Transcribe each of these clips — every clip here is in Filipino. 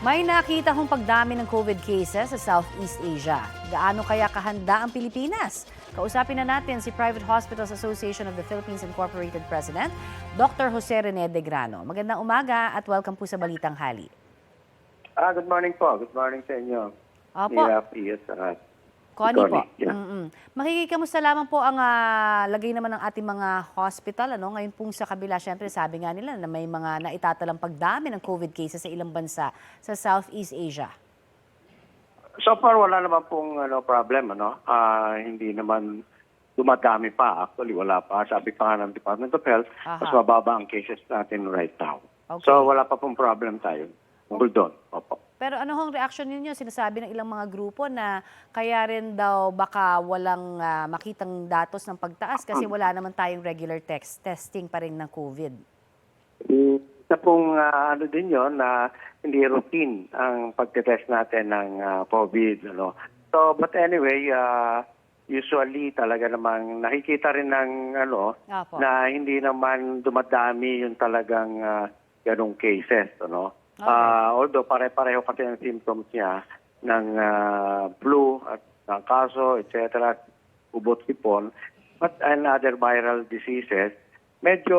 May nakita hong pagdami ng COVID cases sa Southeast Asia. Gaano kaya kahanda ang Pilipinas? Kausapin na natin si Private Hospitals Association of the Philippines Incorporated President, Dr. Jose Rene de Grano. Magandang umaga at welcome po sa Balitang Hali. Good morning po. Good morning sa inyo. Opo. Connie po. Yeah. Makikikamusta lamang po ang lagay naman ng ating mga hospital. Ngayon pong sa kabila, syempre sabi nga nila na may mga naitatalang pagdami ng COVID cases sa ilang bansa sa Southeast Asia. So far, wala naman pong problem. Hindi naman dumadami pa. Actually, wala pa. Sabi pa nga ng Department of Health, mas mababa ang cases natin right now. Okay. So wala pa pong problem tayo. Tungkol doon. Opo. Pero ano hong reaction ninyo? Sinasabi ng ilang mga grupo na kaya rin daw baka walang makitang datos ng pagtaas kasi wala naman tayong regular testing pa rin ng COVID. Isa pong din yun na hindi routine ang pagtetest natin ng COVID. So, but anyway, usually talaga namang nakikita rin ng Apo. na hindi naman dumadami yung talagang ganong cases. Okay. Although pare-pareho kasi ang symptoms niya ng flu at ng kaso, etc., ubot sipon, but and other viral diseases, medyo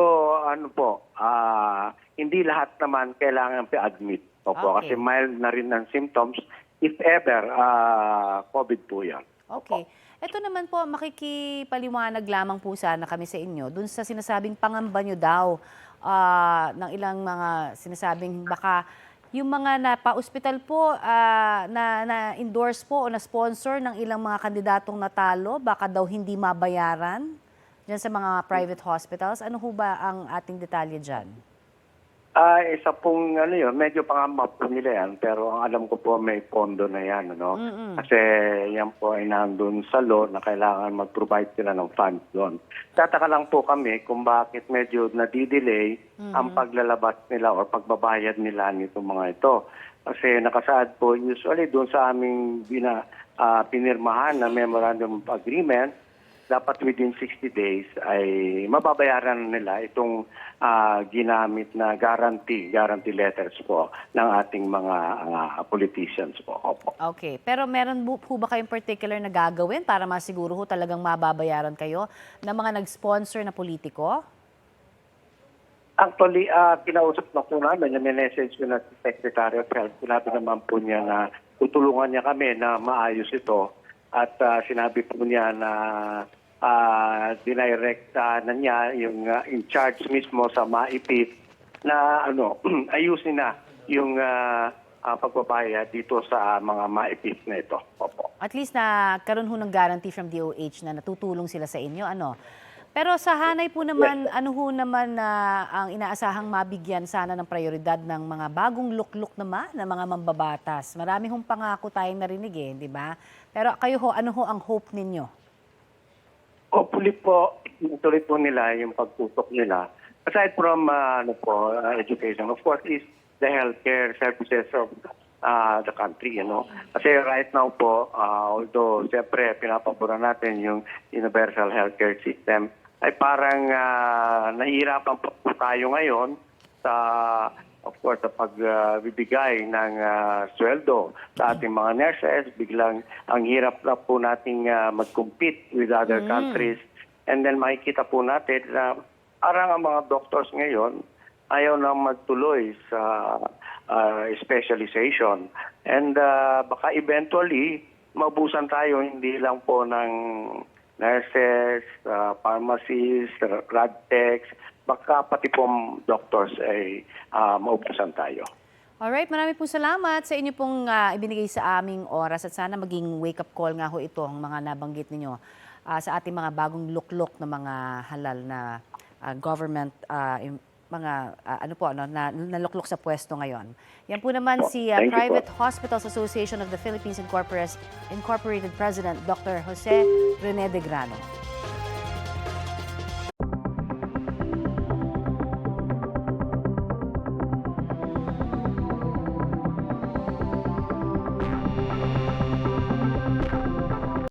hindi lahat naman kailangan pa-admit. Opo, Okay. kasi mild na rin ng symptoms. If ever, COVID po yan. Okay. Ito naman po, makikipaliwanag lamang po sana kami sa inyo dun sa sinasabing pangamba nyo daw ng ilang mga sinasabing baka yung mga napa-ospital po na-endorse po o na-sponsor ng ilang mga kandidatong natalo, baka daw hindi mabayaran dyan sa mga private hospitals. Ano ho ba ang ating detalye dyan? Isa pong medyo pangamba po nila yan, pero ang alam ko po may pondo na yan, Kasi yan po ay nandun sa law na kailangan mag-provide sila ng funds doon. Tataka lang po kami kung bakit medyo nadidelay ang paglalabas nila o pagbabayad nila nitong mga ito. Kasi nakasaad po usually doon sa aming pinirmahan na memorandum of agreement, dapat within 60 days ay mababayaran nila itong ginamit na guarantee letters po ng ating mga politicians po. Opo. Okay. Pero meron po ba kayong particular na gagawin para masiguro ho talagang mababayaran kayo ng mga nag-sponsor na politiko? Actually, kinausap na po namin, may message ko na si Secretary of Health. Sinabi naman po niya na tutulungan niya kami na maayos ito. At sinabi po niya na dinirect na niya yung in charge mismo sa MAIPIT na ayusin na yung pagbabayad dito sa mga MAIPIT na ito. Opo. At least na karoon ho ng guarantee from DOH na natutulong sila sa inyo. Pero sa hanay po naman, ano ho naman ang inaasahang mabigyan sana ng prioridad ng mga bagong lukluk naman ng mga mambabatas? Marami hong pangako tayong narinig di ba? Pero kayo ho, ano ho ang hope ninyo? Hopefully po, ituloy po nila yung pagtutok nila. Aside from education, of course, is the healthcare services of the country, Kasi right now po, although siyempre pinapaboran natin yung universal healthcare system, ay parang nahihirapan po tayo ngayon sa, of course, sa pagbibigay ng sweldo sa ating mga nurses. Biglang ang hirap na po nating mag-compete with other countries. And then makikita po natin na parang ang mga doctors ngayon ayaw na magtuloy sa specialization. And baka eventually, maubusan tayo hindi lang po ng nurses, pharmacists, rad techs, baka pati po doctors ay maubusan tayo. Alright, marami pong salamat sa inyo pong ibinigay sa aming oras at sana maging wake-up call nga ho ito ang mga nabanggit ninyo sa ating mga bagong luklok na mga halal na government mga naluklok sa pwesto ngayon. Yan po naman si Private Hospitals Association of the Philippines Incorporated President Dr. Jose Rene de Grano.